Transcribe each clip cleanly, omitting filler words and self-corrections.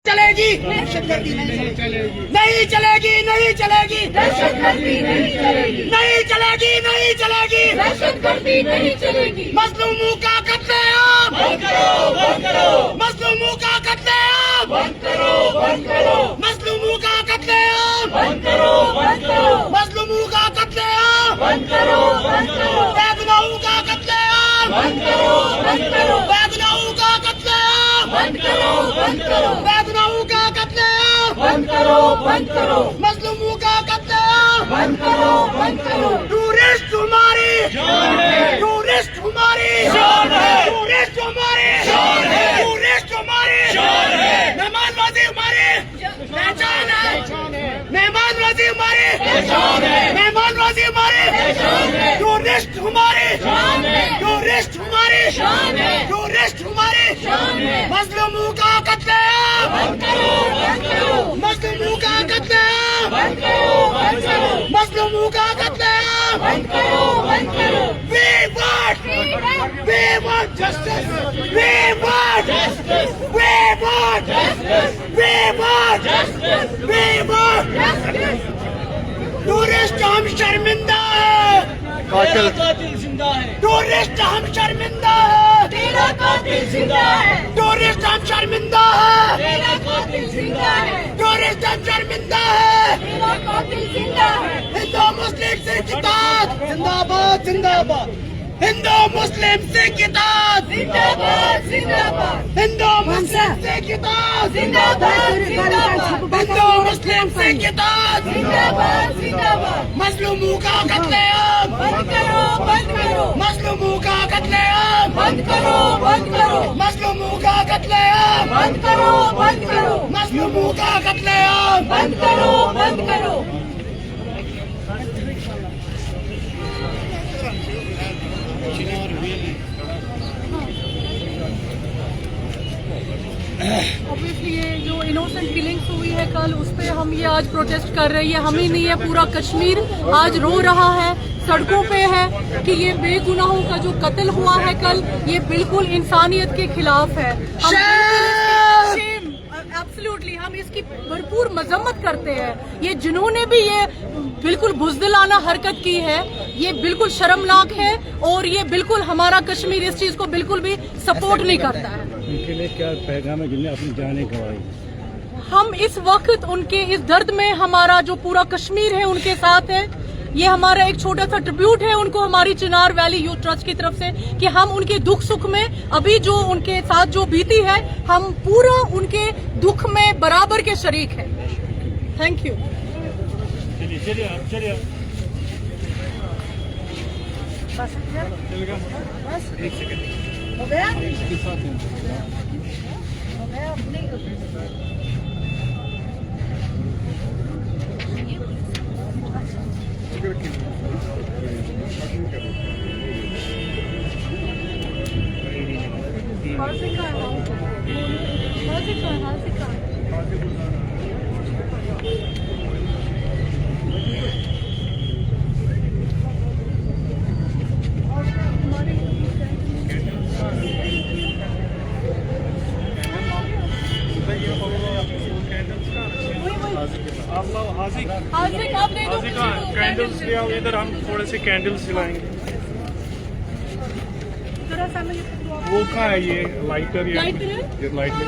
चलेगी नहीं चलेगी नहीं चलेगी नहीं चलेगी नहीं चलेगी नहीं चलेगी मजलूमों का कत्लेआम बंद करो मजलूमों का कत्लेआम बंद करो मजलूमों का कत्लेआम बंद करो मजलूमों का कत्लेआम बंद करो बेगुनाहों का कत्लेआम बंद करो बेगुनाहों का कत्लेआम बंद करो बेगुनाहों का कत्लेआम बंद करो मजलूमों का कत्लेआम बंद करो टूरिस्ट हमारी जान है टूरिस्ट हमारी जान है टूरिस्ट हमारी जान है टूरिस्ट हमारी जान है मेहमान नवाजी हमारी पहचान है मेहमान नवाजी हमारी पहचान है मेहमान नवाजी हमारी पहचान है टूरिस्ट हमारी जान है टूरिस्ट हमारी जान है टूरिस्ट हमारी जान है मजलूमों का कत्लेआम बंद करो मजलूमों का कत्लेआम बंद करो मजलूमों का कत्लेआम बंद करो we want justice we want justice we want justice we want justice we want justice tourist हम शर्मिंदा है कातिल जिंदा है टूरिस्ट हम शर्मिंदा है तेरा कातिल जिंदा है टूरिस्ट हम शर्मिंदा है तेरा कातिल जिंदा है टूरिस्ट हम शर्मिंदा है तेरा कातिल जिंदा है हिंदू मुस्लिम सिख इत्तेहाद जिंदाबाद जिंदाबाद हिंदू मुस्लिम सिख इत्तेहाद जिंदाबाद जिंदाबाद हिंदू मुस्लिम सिख इत्तेहाद जिंदाबाद जिंदाबाद हिंदू मुस्लिम सिख इत्तेहाद जिंदाबाद जिंदाबाद मजलूमों का कत्लेआम बंद करो मजलूमों का कत्लेआम बंद करो मजलूमों का कत्लेआम बंद करो मजलूमों का कत्लेआम बंद करो ऑब्वियसली ये जो इनोसेंट किलिंग्स हुई है कल उस पे हम ये आज प्रोटेस्ट कर रहे हैं। हम ही नहीं है, पूरा कश्मीर आज रो रहा है, सड़कों पे है कि ये बेगुनाहों का जो कत्ल हुआ है कल, ये बिल्कुल इंसानियत के खिलाफ है। एब्सोल्युटली हम इसकी भरपूर मजम्मत करते हैं। ये जिन्होंने भी ये बिल्कुल बुज़दिलाना हरकत की है, ये बिल्कुल शर्मनाक है और ये बिल्कुल हमारा कश्मीर इस चीज को बिल्कुल भी सपोर्ट नहीं करता है। उनके लिए क्या पैगाम है जिन्हें अपनी जानें गंवाई? हम इस वक्त उनके इस दर्द में, हमारा जो पूरा कश्मीर है उनके साथ है। ये हमारा एक छोटा सा ट्रिब्यूट है उनको हमारी चिनार वैली यूथ ट्रस्ट की तरफ से कि हम उनके दुख सुख में अभी जो उनके साथ जो बीती है, हम पूरा उनके दुख में बराबर के शरीक हैं। Thank you. चलिए एक सेकंड हो गया कैंडल्स ले आओ इधर, हम थोड़े से कैंडल्स जलाएंगे। वो कहाँ है ये लाइटर? ये लाइटर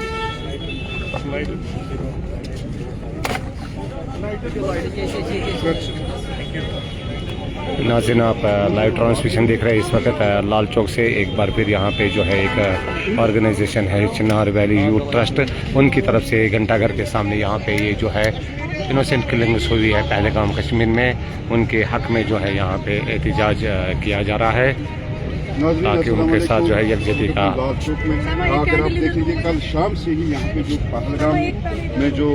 नाज़रीन, आप लाइव ट्रांसमिशन देख रहे हैं इस वक्त लाल चौक से। एक बार फिर यहाँ पे जो है एक ऑर्गेनाइजेशन है चिनार वैली यूथ ट्रस्ट, उनकी तरफ से घंटाघर के सामने यहाँ पे ये जो है इनोसेंट किलिंग्स हुई है पहलगाम कश्मीर में, उनके हक में जो है यहाँ पे एहतजाज किया जा रहा है ताकि उनके साथ जो है यकजहती का। अगर आप देख लीजिए, कल शाम से ही यहाँ पे जो पहलगाम में जो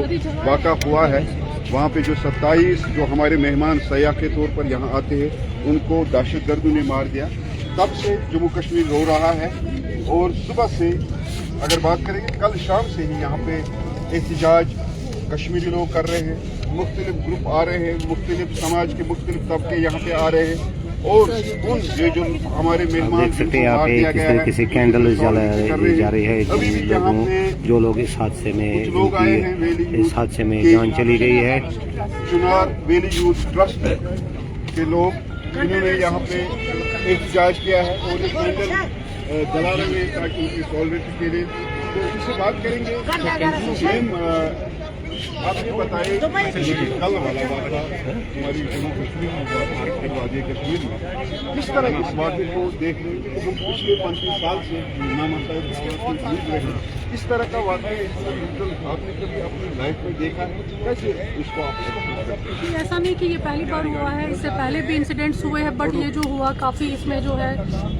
वाक़ा हुआ है, वहाँ पे जो 27 जो हमारे मेहमान सयाह के तौर पर यहाँ आते हैं, उनको दहशतगर्दों ने मार दिया। तब से जम्मू कश्मीर रो रहा है और सुबह से अगर बात करेंगे, कल शाम से ही यहाँ पे एहतजाज कश्मीरी लोग कर रहे हैं, मुख्तलिफ ग्रुप आ रहे हैं, मुख्तलिफ समाज के मुख्तलिफ तबके यहाँ पे आ रहे हैं और उन ये जो हमारे मेहमान देख सकते हैं यहाँ पे किस तरीके से कैंडल जलाई जा रही है जिन लोगों जो लोग इस हादसे में इस हादसे में जान चली गई है। चुनार वैली यूथ ट्रस्ट के लोग जिन्होंने यहाँ पे एहतजाज किया है और एक कैंडल जला रहे हैं ताकि उनकी सॉल्वेंसी के लिए, तो इससे बात करेंगे। सेम आपने बताया कल वाला वाक़ा हमारी जम्मू कश्मीर में हुआ था, वादी कश्मीर में। किस तरह इस वाक़े को देख रहे हैं कि हम पिछले 35 साल से इस तरह का वाक़ा आपने कभी अपनी लाइफ में देखा है? कैसे इसको आप ऐसा नहीं कि ये पहली बार हुआ है, इससे पहले भी इंसिडेंट्स हुए हैं, बट ये जो हुआ काफ़ी इसमें जो है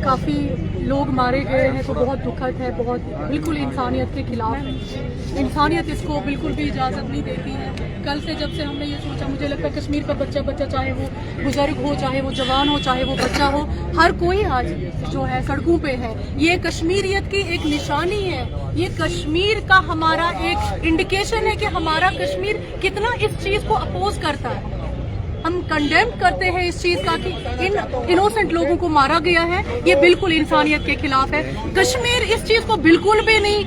काफ़ी लोग मारे गए हैं, तो बहुत दुखद है, बहुत बिल्कुल इंसानियत के खिलाफ है। इंसानियत इसको बिल्कुल भी इजाज़त नहीं देती है। कल से जब से हमने ये सोचा, मुझे लगता है कश्मीर का बच्चा चाहे वो बुजुर्ग हो, चाहे वो जवान हो, चाहे वो बच्चा हो, हर कोई आज जो है सड़कों पे है। ये कश्मीरियत की एक निशानी है, ये कश्मीर का हमारा एक इंडिकेशन है कि हमारा कश्मीर कितना इस चीज़ को अपोज करता है। हम कंडेम करते हैं इस चीज़ का कि इन इनोसेंट लोगों को मारा गया है, ये बिल्कुल इंसानियत के खिलाफ है। कश्मीर इस चीज़ को बिल्कुल भी नहीं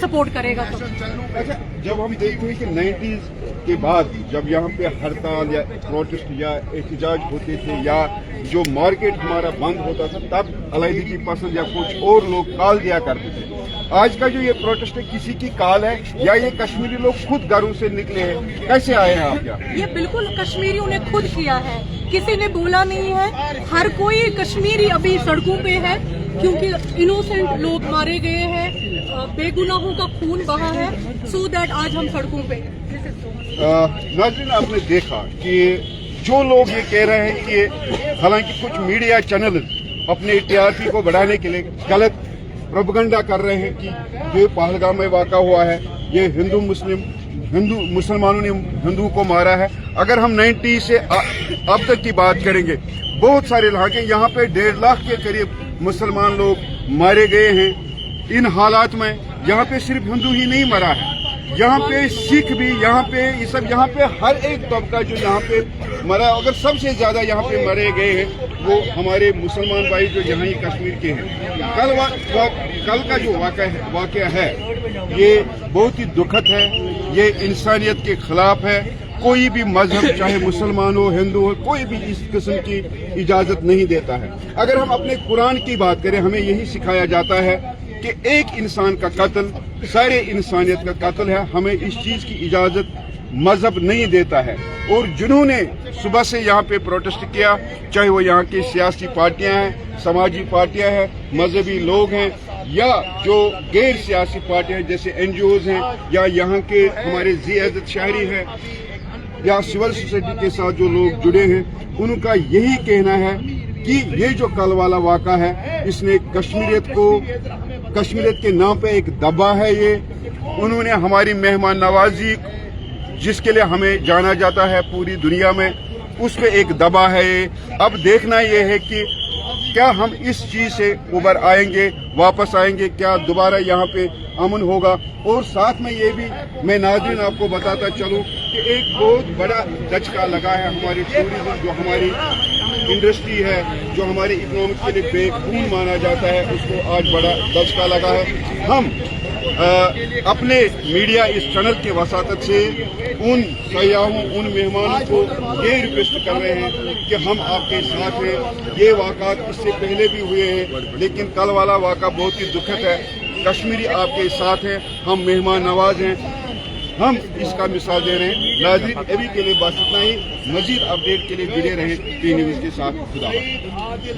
सपोर्ट करेगा। अच्छा, जब हम देखते हैं कि 90s के बाद जब यहाँ पे हड़ताल या प्रोटेस्ट या एहतजाज होते थे या जो मार्केट हमारा बंद होता था, तब अलैदगी पसंद या कुछ और लोग कॉल दिया करते थे। आज का जो ये प्रोटेस्ट है, किसी की कॉल है या ये कश्मीरी लोग खुद घरों से निकले हैं? कैसे आए हैं आप यहाँ? ये बिल्कुल कश्मीरियों ने खुद किया है, किसी ने बोला नहीं है। हर कोई कश्मीरी अभी सड़कों पे है क्योंकि इनोसेंट लोग मारे गए हैं, बेगुनाहों का खून बहा है, सो दैट आज हम सड़कों पे। नाज़रीन, आपने देखा कि जो लोग ये कह रहे हैं कि हालांकि कुछ मीडिया चैनल अपने टीआरपी को बढ़ाने के लिए गलत प्रोपेगेंडा कर रहे हैं कि ये पहलगाम में वाक़ा हुआ है, ये मुसलमानों ने हिंदू को मारा है। अगर हम 90 से अब तक की बात करेंगे, बहुत सारे इलाके यहाँ पे 1.5 लाख के करीब मुसलमान लोग मारे गए हैं। इन हालात में यहाँ पे सिर्फ हिंदू ही नहीं मरा है, यहाँ पे सिख भी, यहाँ पे ये सब, यहाँ पे हर एक तबका जो यहाँ पे मरा, अगर सबसे ज्यादा यहाँ पे मरे गए हैं वो हमारे मुसलमान भाई जो यहाँ ही कश्मीर के हैं। कल का जो वाक़या है ये बहुत ही दुखद है, ये इंसानियत के खिलाफ है। कोई भी मजहब, चाहे मुसलमान हो, हिंदू हो, कोई भी इस किस्म की इजाजत नहीं देता है। अगर हम अपने कुरान की बात करें, हमें यही सिखाया जाता है कि एक इंसान का कत्ल सारे इंसानियत का कत्ल है। हमें इस चीज की इजाजत मजहब नहीं देता है। और जिन्होंने सुबह से यहाँ पे प्रोटेस्ट किया, चाहे वो यहाँ की सियासी पार्टियां हैं, समाजी पार्टियां हैं, मजहबी लोग हैं, या जो गैर सियासी पार्टियां हैं जैसे NGOs हैं, या यहाँ के हमारे ज़ी-इज़्ज़त शहरी हैं, या सिविल सोसाइटी के साथ जो लोग जुड़े हैं, उनका यही कहना है कि ये जो कल वाला वाक़ा है, इसने कश्मीरियत के नाम पे एक दबा है। ये उन्होंने हमारी मेहमान नवाजी जिसके लिए हमें जाना जाता है पूरी दुनिया में, उस पे एक दबा है ये। अब देखना ये है कि क्या हम इस चीज से उबर आएंगे, वापस आएंगे, क्या दोबारा यहाँ पे अमन होगा। और साथ में ये भी मैं नाज़रीन आपको बताता चलूँ कि एक बहुत बड़ा झटका लगा है हमारी टूरिज्म, जो हमारी इंडस्ट्री है, जो हमारे इकोनॉमिक के लिए बेखून माना जाता है, उसको आज बड़ा झटका लगा है। हम अपने मीडिया इस चैनल के वसातत से उन सयाहों, उन मेहमानों को ये रिक्वेस्ट कर रहे हैं कि हम आपके साथ हैं। ये वाक़ात इससे पहले भी हुए हैं, लेकिन कल वाला वाक़ा बहुत ही दुखद है। कश्मीरी आपके साथ हैं, हम मेहमान नवाज हैं, हम इसका मिसाल दे रहे हैं। नाज़रीन, अभी के लिए बस इतना ही। मजीद अपडेट के लिए जुड़े रहें टी न्यूज़ के साथ। खुदा हाफिज़।